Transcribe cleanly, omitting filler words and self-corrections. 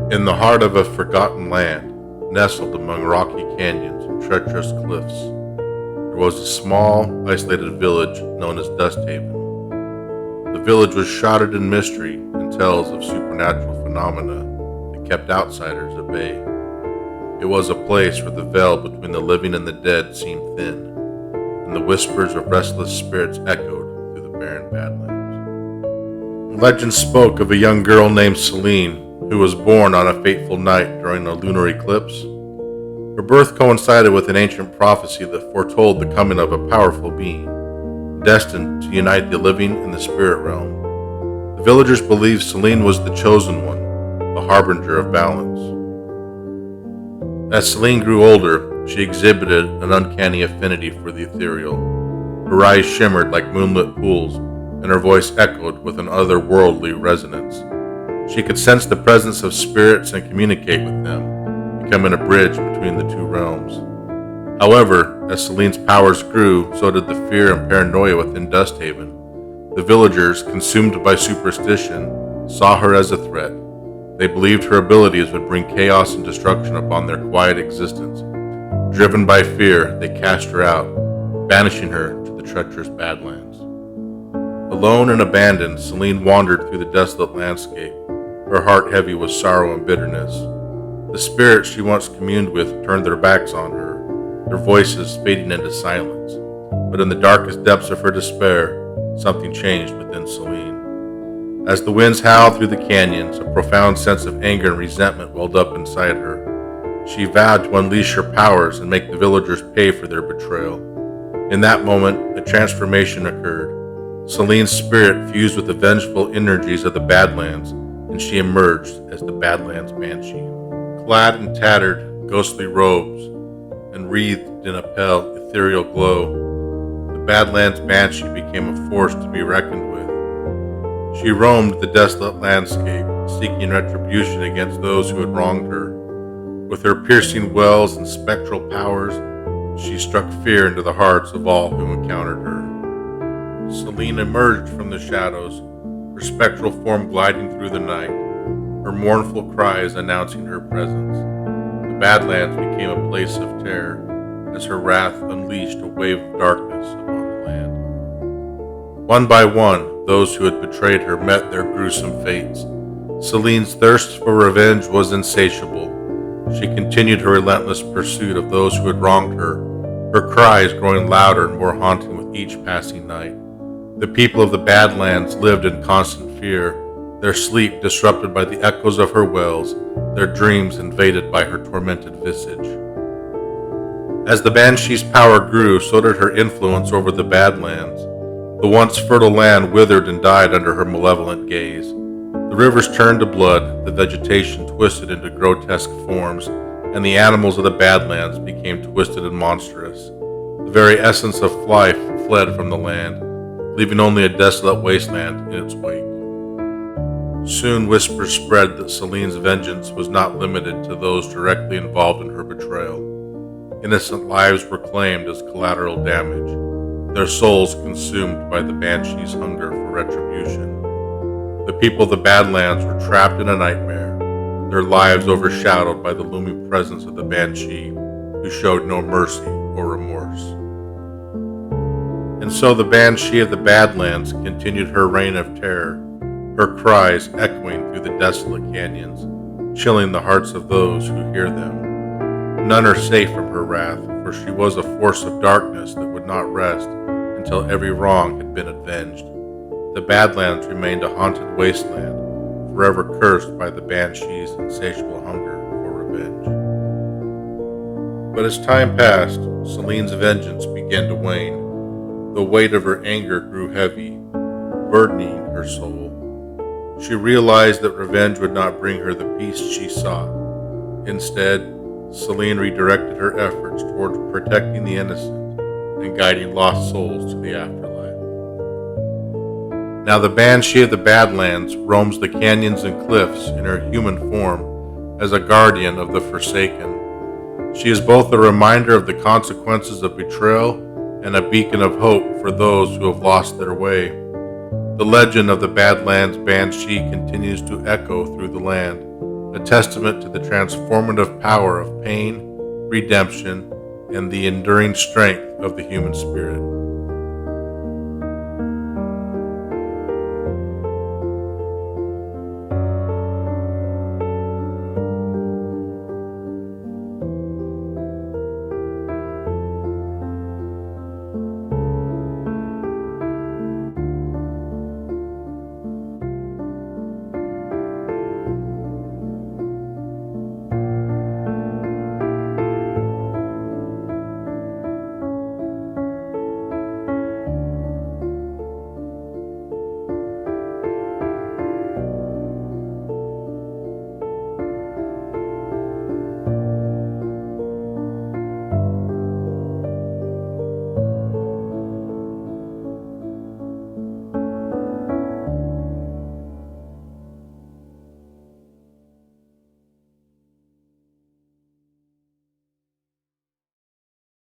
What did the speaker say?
In the heart of a forgotten land, nestled among rocky canyons and treacherous cliffs, there was a small, isolated village known as Dust Haven. The village was shrouded in mystery and tales of supernatural phenomena that kept outsiders at bay. It was a place where the veil between the living and the dead seemed thin, and the whispers of restless spirits echoed through the barren Badlands. Legend spoke of a young girl named Celine, who was born on a fateful night during a lunar eclipse. Her birth coincided with an ancient prophecy that foretold the coming of a powerful being, destined to unite the living and the spirit realm. The villagers believed Celine was the chosen one, the harbinger of balance. As Celine grew older, she exhibited an uncanny affinity for the ethereal. Her eyes shimmered like moonlit pools, and her voice echoed with an otherworldly resonance. She could sense the presence of spirits and communicate with them, becoming a bridge between the two realms. However, as Celine's powers grew, so did the fear and paranoia within Dust Haven. The villagers, consumed by superstition, saw her as a threat. They believed her abilities would bring chaos and destruction upon their quiet existence. Driven by fear, they cast her out, banishing her to the treacherous Badlands. Alone and abandoned, Celine wandered through the desolate landscape, her heart heavy with sorrow and bitterness. The spirits she once communed with turned their backs on her, their voices fading into silence. But in the darkest depths of her despair, something changed within Celine. As the winds howled through the canyons, a profound sense of anger and resentment welled up inside her. She vowed to unleash her powers and make the villagers pay for their betrayal. In that moment, a transformation occurred. Celine's spirit fused with the vengeful energies of the Badlands, and she emerged as the Badlands Banshee. Clad in tattered, ghostly robes and wreathed in a pale, ethereal glow, the Badlands Banshee became a force to be reckoned with. She roamed the desolate landscape, seeking retribution against those who had wronged her. With her piercing wells and spectral powers, she struck fear into the hearts of all who encountered her. Celine emerged from the shadows, her spectral form gliding through the night, her mournful cries announcing her presence. The Badlands became a place of terror as her wrath unleashed a wave of darkness upon the land. One by one, those who had betrayed her met their gruesome fates. Celine's thirst for revenge was insatiable. She continued her relentless pursuit of those who had wronged her, her cries growing louder and more haunting with each passing night. The people of the Badlands lived in constant fear, their sleep disrupted by the echoes of her wails, their dreams invaded by her tormented visage. As the Banshee's power grew, so did her influence over the Badlands. The once fertile land withered and died under her malevolent gaze. The rivers turned to blood, the vegetation twisted into grotesque forms, and the animals of the Badlands became twisted and monstrous. The very essence of life fled from the land, leaving only a desolate wasteland in its wake. Soon whispers spread that Celine's vengeance was not limited to those directly involved in her betrayal. Innocent lives were claimed as collateral damage, their souls consumed by the Banshee's hunger for retribution. The people of the Badlands were trapped in a nightmare, their lives overshadowed by the looming presence of the Banshee, who showed no mercy or remorse. And so the Banshee of the Badlands continued her reign of terror, her cries echoing through the desolate canyons, chilling the hearts of those who hear them. None are safe from her wrath, for she was a force of darkness that would not rest until every wrong had been avenged. The Badlands remained a haunted wasteland, forever cursed by the Banshee's insatiable hunger for revenge. But as time passed, Celine's vengeance began to wane. The weight of her anger grew heavy, burdening her soul. She realized that revenge would not bring her the peace she sought. Instead, Celine redirected her efforts toward protecting the innocent and guiding lost souls to the afterlife. Now the Banshee of the Badlands roams the canyons and cliffs in her human form as a guardian of the forsaken. She is both a reminder of the consequences of betrayal and a beacon of hope for those who have lost their way. The legend of the Badlands Banshee continues to echo through the land, a testament to the transformative power of pain, redemption, and the enduring strength of the human spirit.